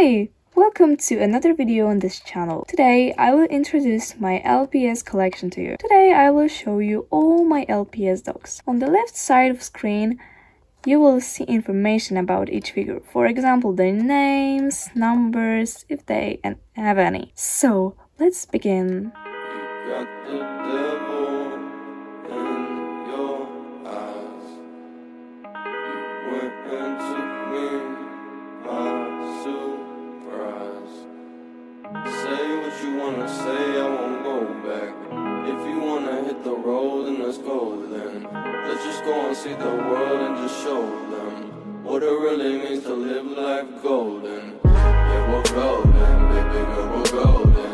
Hey! Welcome to another video on this channel. Today I will introduce my LPS collection to you. Today I will show you all my LPS dogs. On the left side of screen you will see information about each figure. For example, their names, numbers, if they have any. So let's begin. You got the devil in your eyes. You went and took me by surprise. Say what you wanna say, I won't go back. If you wanna hit the road, then let's go then. Let's just go and see the world and just show them what it really means to live life golden. Yeah, we're golden, baby girl, we're golden.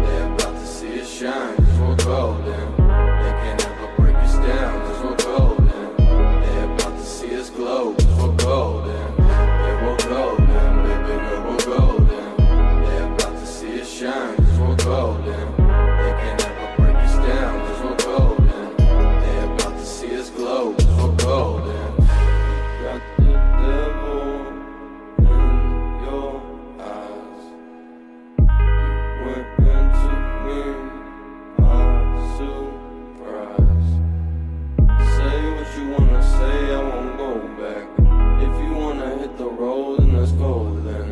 They're about to see us shine, cause we're golden. They can't ever break us down, cause we're golden. They're about to see us glow, cause we're golden. Yeah, we're golden, baby girl, we're golden. They're about to see us shine, cause we're golden. They can't ever break us down, cause we're golden. They're about to see us glow, cause we're golden. Got the devil in your eyes. You went and took me by surprise. Say what you wanna say, I won't go back. If you wanna hit the road, then let's go then.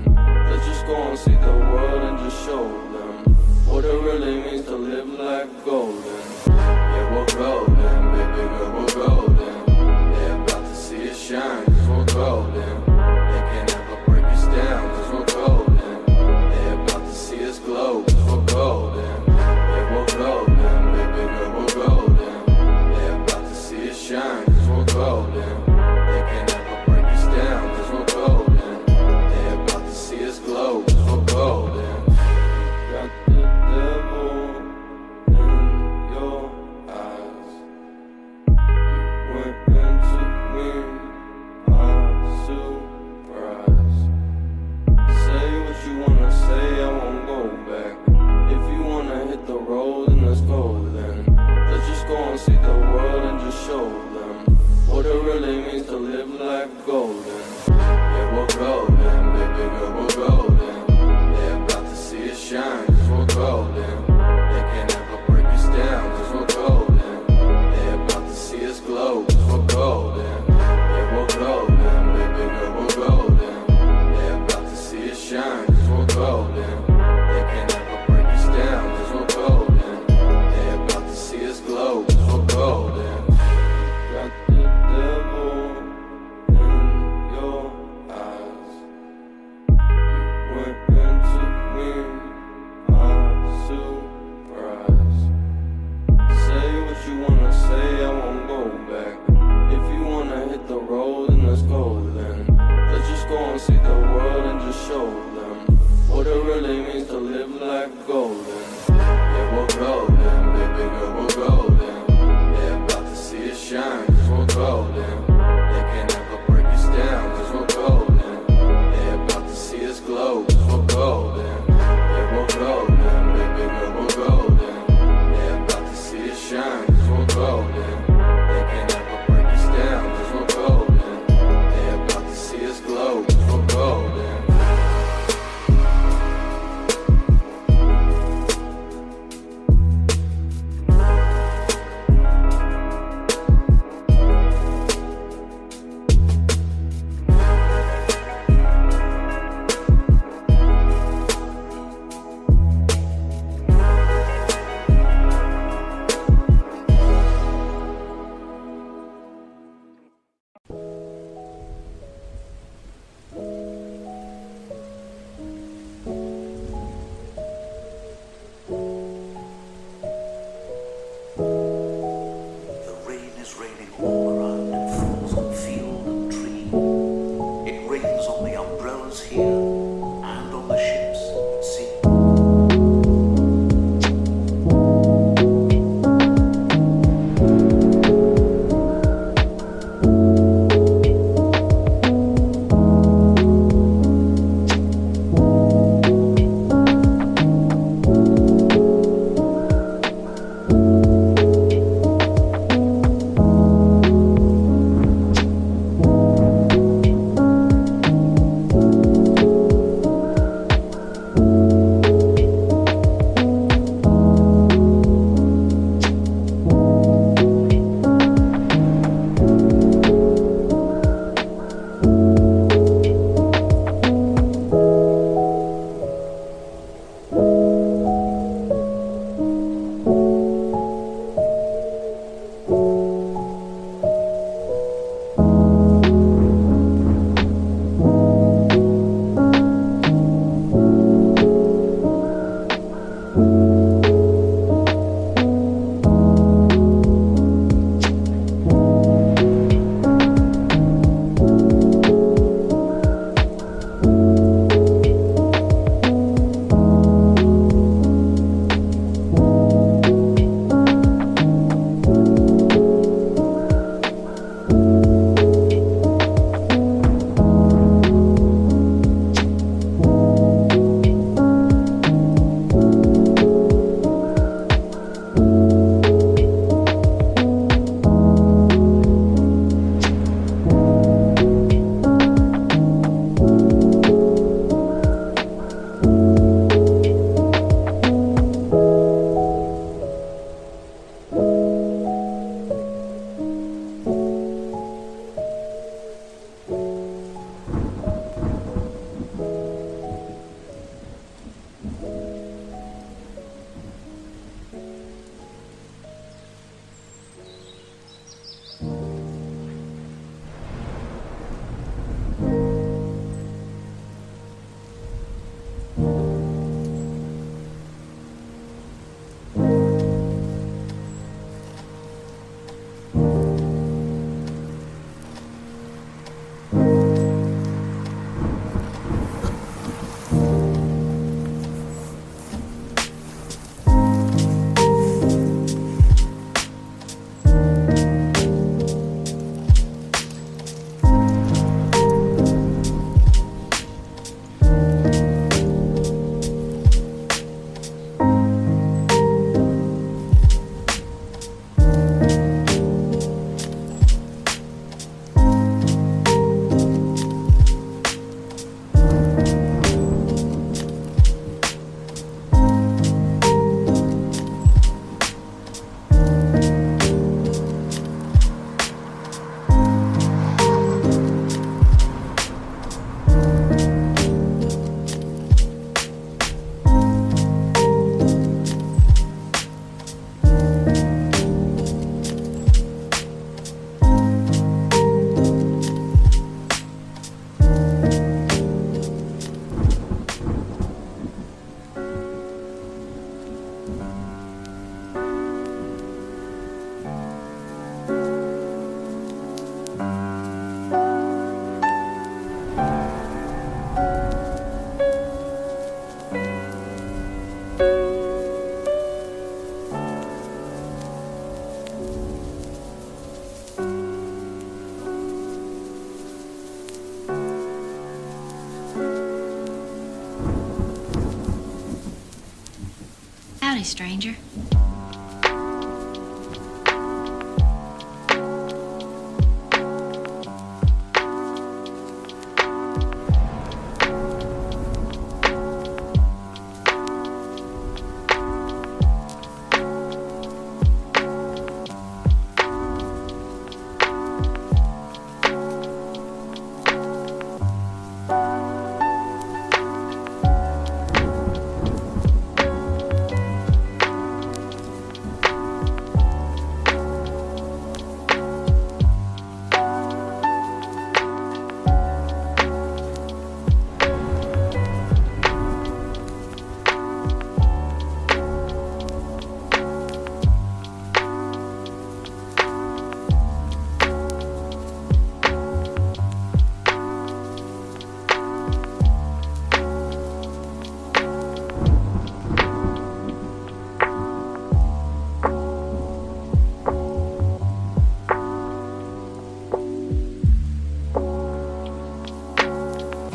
Let's just go and see the world and just show them what it really means to live life golden. Yeah, we're golden, baby girl, we're golden. They're about to see us shine, cause we're golden. They can't ever break us down, cause we're golden. They're about to see us glow, cause we're golden. Yeah, we're golden, baby girl, we're golden. They're about to see us shine, cause we're golden. They can't ever break us down, cause we're golden. They're about to see us glow, cause we're golden. Got the devil in your eyes. You went and took me by surprise. Say what you wanna say, I won't go back. If you wanna hit the road, then let's go then. Let's just go and see the world and just show them what it really means to live life golden. Yeah, we're golden, baby girl, we're golden. They're about to see us shine, cause we're golden. They can't ever break us down, cause we're golden. They're about to see us glow, cause we're golden. Yeah, we're golden, baby girl, we're golden. They're about to see us shine, cause we're golden. They can't ever break us down, cause we're golden. They're about to see us glow, cause we're golden. Got the devil in Howdy, stranger.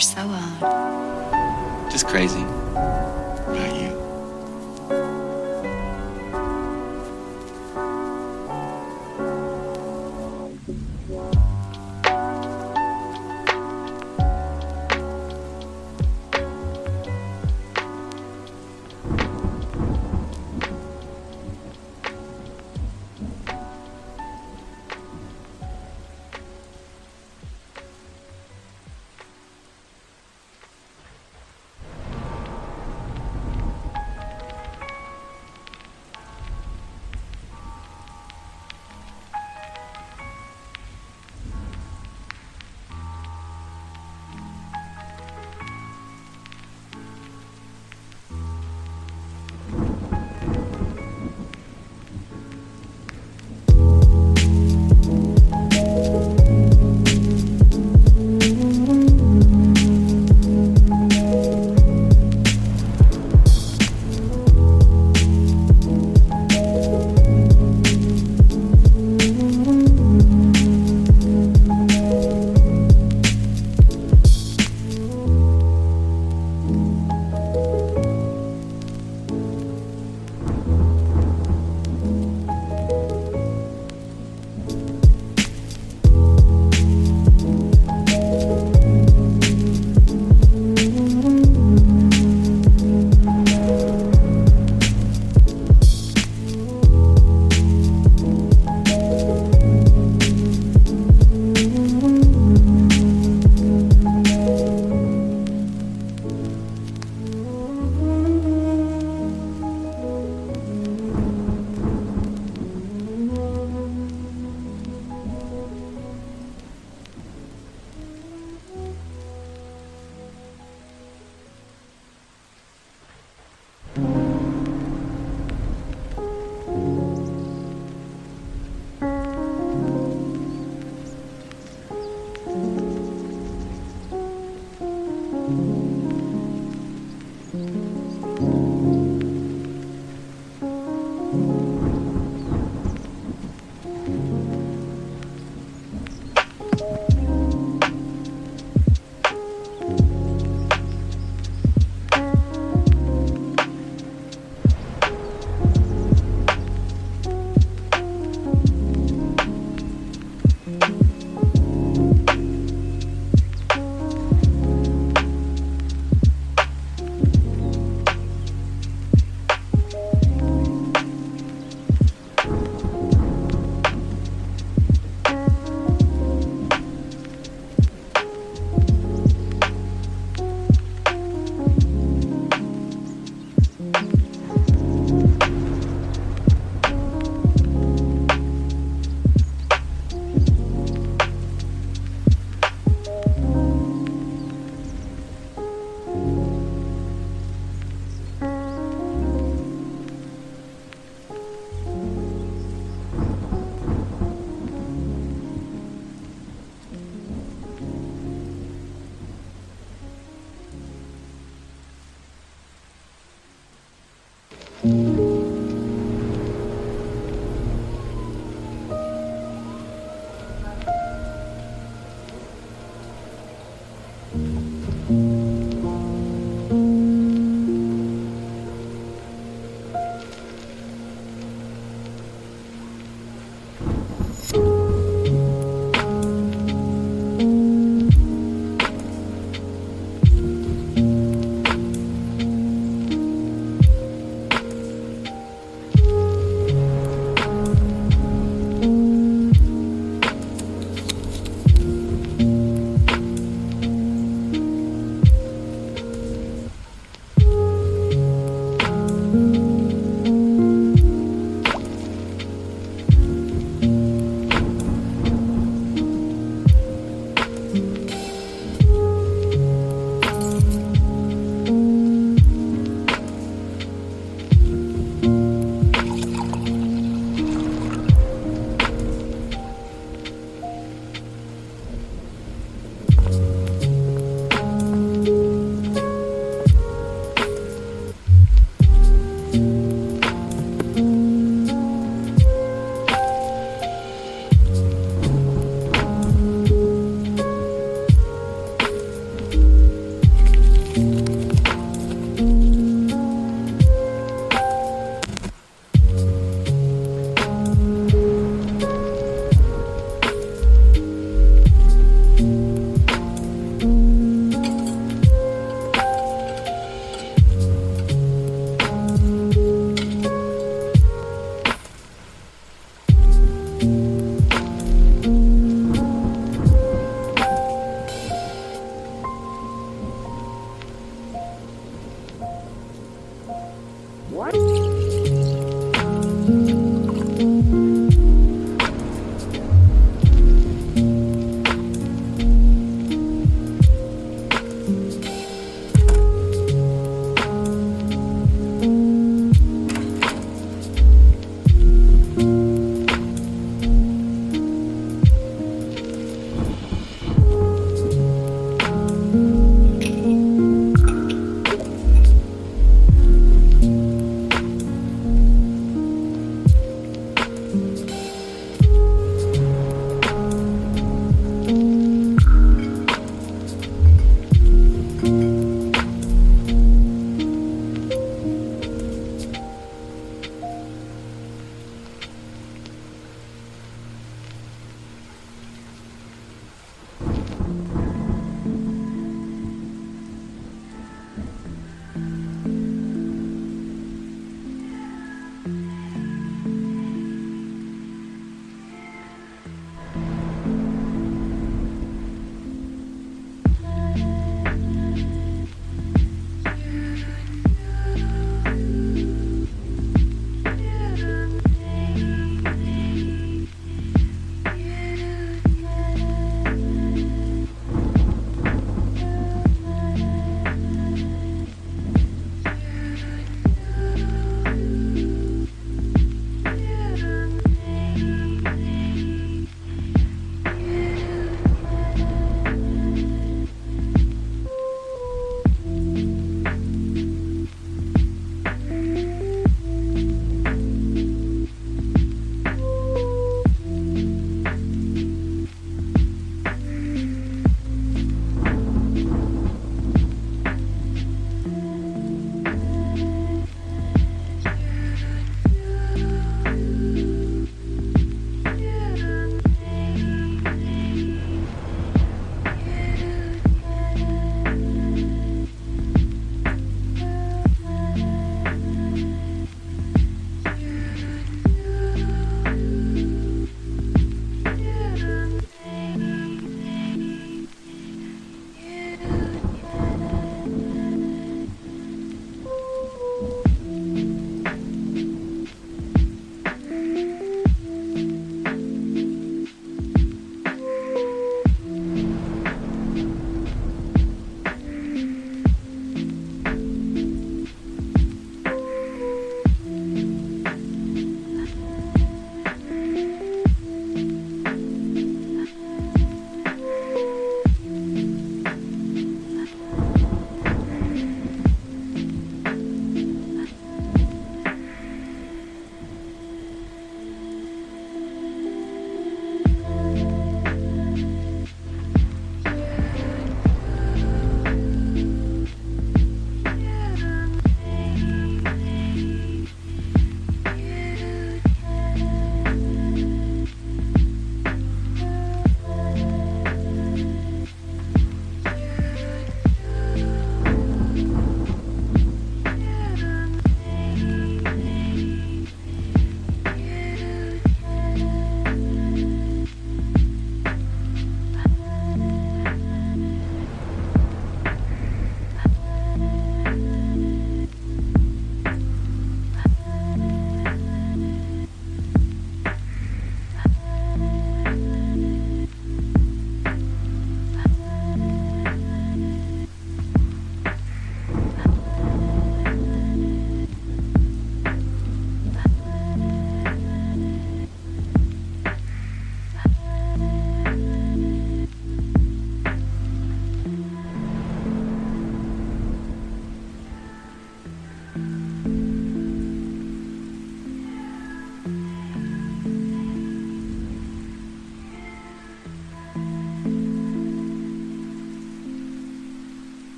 You're so odd. Just crazy. About you.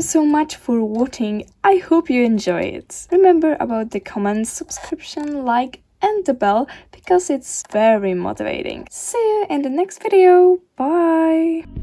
so much for watching. I hope you enjoy it. Remember about the comments, subscription, like and the bell because it's very motivating. See you in the next video. Bye!